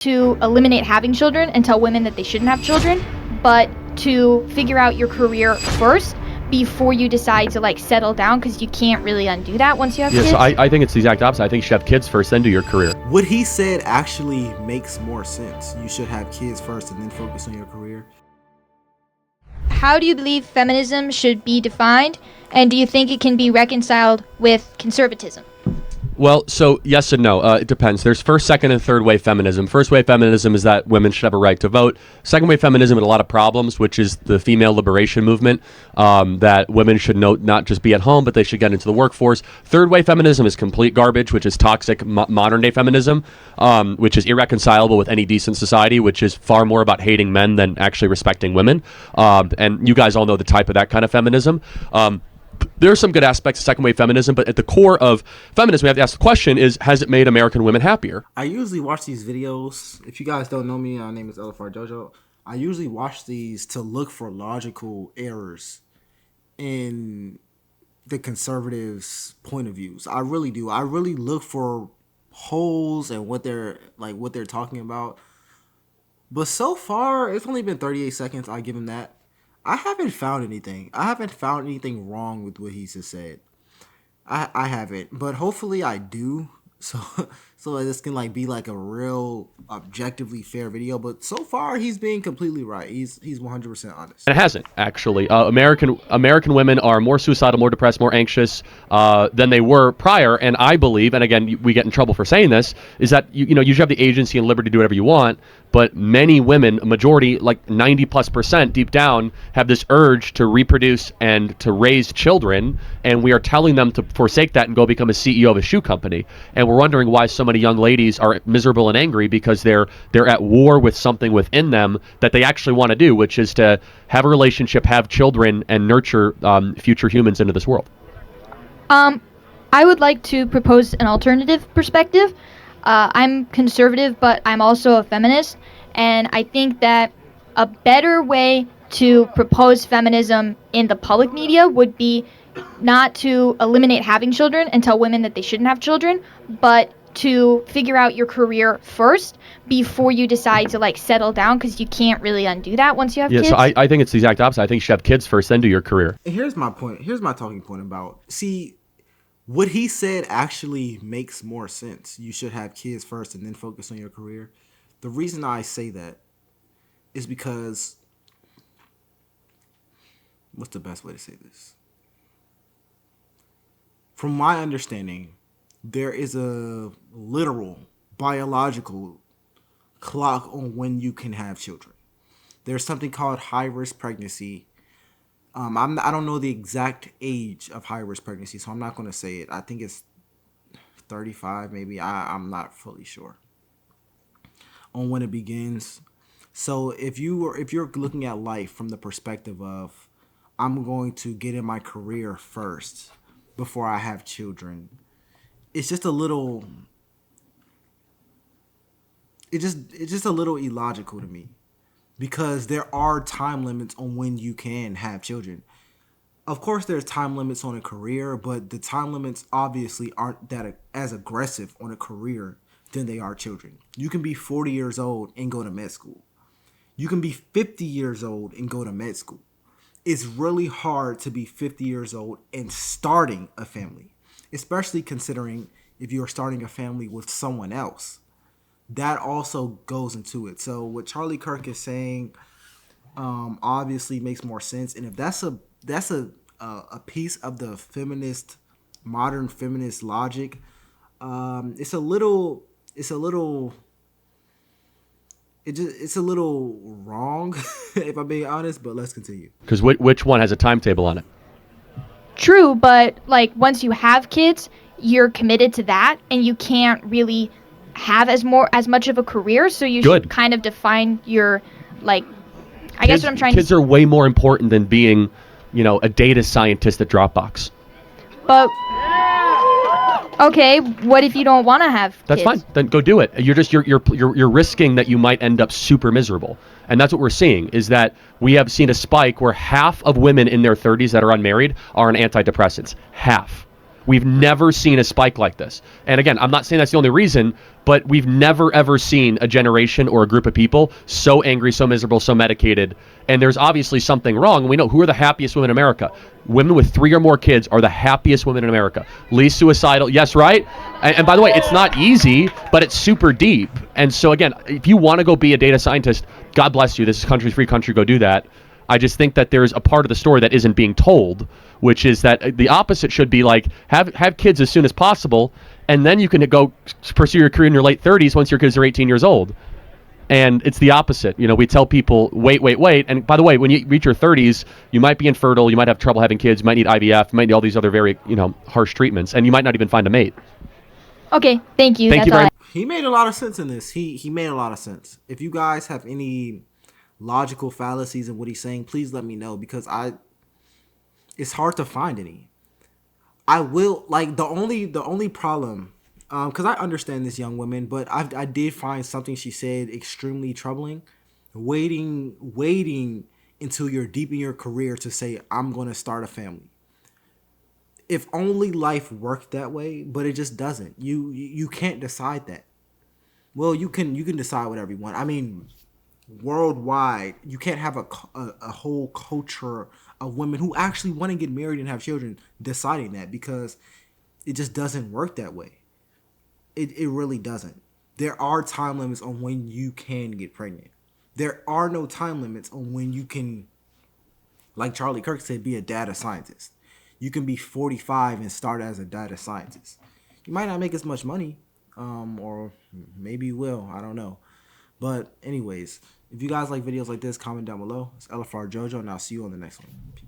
to eliminate having children and tell women that they shouldn't have children, but to figure out your career first before you decide to like settle down, because you can't really undo that once you have kids. So I think it's the exact opposite. I think you should have kids first, then do your career. What he said actually makes more sense. You should have kids first and then focus on your career. How do you believe feminism should be defined, and do you think it can be reconciled with conservatism? Well, so yes and no. It depends. There's first, second, and third wave feminism. First wave feminism is that women should have a right to vote. Second wave feminism had a lot of problems, which is the female liberation movement, that women should not just be at home, but they should get into the workforce. Third wave feminism is complete garbage, which is toxic modern day feminism, which is irreconcilable with any decent society, which is far more about hating men than actually respecting women. And you guys all know the type of that kind of feminism. There are some good aspects of second wave feminism, but at the core of feminism, we have to ask the question is, has it made American women happier? I usually watch these videos. If you guys don't know me, my name is Jojo. I usually watch these to look for logical errors in the conservatives' point of views. I really do. I really look for holes and what they're talking about. But so far, it's only been 38 seconds. I give him that. I haven't found anything. I haven't found anything wrong with what he just said. I haven't, but hopefully I do. So this can like be like a real objectively fair video. But so far he's being completely right. He's 100% honest. And it hasn't actually. American women are more suicidal, more depressed, more anxious than they were prior. And I believe, and again we get in trouble for saying this, is that you should have the agency and liberty to do whatever you want. But many women, a majority, like 90+% deep down, have this urge to reproduce and to raise children, and we are telling them to forsake that and go become a CEO of a shoe company. And we're wondering why so many young ladies are miserable and angry, because they're at war with something within them that they actually want to do, which is to have a relationship, have children, and nurture future humans into this world. I would like to propose an alternative perspective. I'm conservative, but I'm also a feminist, and I think that a better way to propose feminism in the public media would be not to eliminate having children and tell women that they shouldn't have children, but to figure out your career first before you decide to like settle down, because you can't really undo that once you have kids. So I think it's the exact opposite. I think you should have kids first, then do your career. Here's my point. Here's my talking point about, what he said actually makes more sense. You should have kids first and then focus on your career. The reason I say that is because, what's the best way to say this? From my understanding, there is a literal biological clock on when you can have children. There's something called high-risk pregnancy. I don't know the exact age of high-risk pregnancy, so I'm not going to say it. I think it's 35, maybe. I'm not fully sure on when it begins. So if you're looking at life from the perspective of, I'm going to get in my career first before I have children, it's just a little. It's just a little illogical to me. Because there are time limits on when you can have children. Of course, there's time limits on a career, but the time limits obviously aren't that as aggressive on a career than they are children. You can be 40 years old and go to med school. You can be 50 years old and go to med school. It's really hard to be 50 years old and starting a family, especially considering if you're starting a family with someone else. That also goes into it. So what Charlie Kirk is saying obviously makes more sense. And if that's a piece of the modern feminist logic, it's a little wrong, if I'm being honest. But let's continue. Because which one has a timetable on it? True, but like once you have kids, you're committed to that, and you can't really have as much of a career, so you should kind of define your I guess what I'm trying to say. Kids are way more important than being, a data scientist at Dropbox. But okay, what if you don't want to have kids? That's fine. Then go do it. You're risking that you might end up super miserable. And that's what we're seeing, is that we have seen a spike where half of women in their 30s that are unmarried are on antidepressants. Half. We've never seen a spike like this. And again, I'm not saying that's the only reason, but we've never ever seen a generation or a group of people so angry, so miserable, so medicated. And there's obviously something wrong. We know who are the happiest women in America. Women with 3 or more kids are the happiest women in America. Least suicidal. Yes, right? And by the way, it's not easy, but it's super deep. And so again, if you want to go be a data scientist, God bless you. This is country, free country. Go do that. I just think that there's a part of the story that isn't being told, which is that the opposite should be like have kids as soon as possible, and then you can go pursue your career in your late 30s once your kids are 18 years old. And it's the opposite. We tell people, wait. And by the way, when you reach your 30s, you might be infertile, you might have trouble having kids, you might need IVF, you might need all these other very, harsh treatments, and you might not even find a mate. Okay, thank you. Thank you That's very all much. He made a lot of sense in this. He made a lot of sense. If you guys have any logical fallacies in what he's saying, please let me know, because it's hard to find any. I will, like, the only problem, because I understand this young woman, but I did find something she said extremely troubling. Waiting until you're deep in your career to say, I'm going to start a family. If only life worked that way, but it just doesn't. You can't decide that. Well, you can decide whatever you want. I mean, worldwide, you can't have a whole culture of women who actually want to get married and have children deciding that, because it just doesn't work that way. It really doesn't. There are time limits on when you can get pregnant. There are no time limits on when you can, like Charlie Kirk said, be a data scientist. You can be 45 and start as a data scientist. You might not make as much money, or maybe you will. I don't know. But anyways, if you guys like videos like this, comment down below. It's LFR Jojo, and I'll see you on the next one. Peace.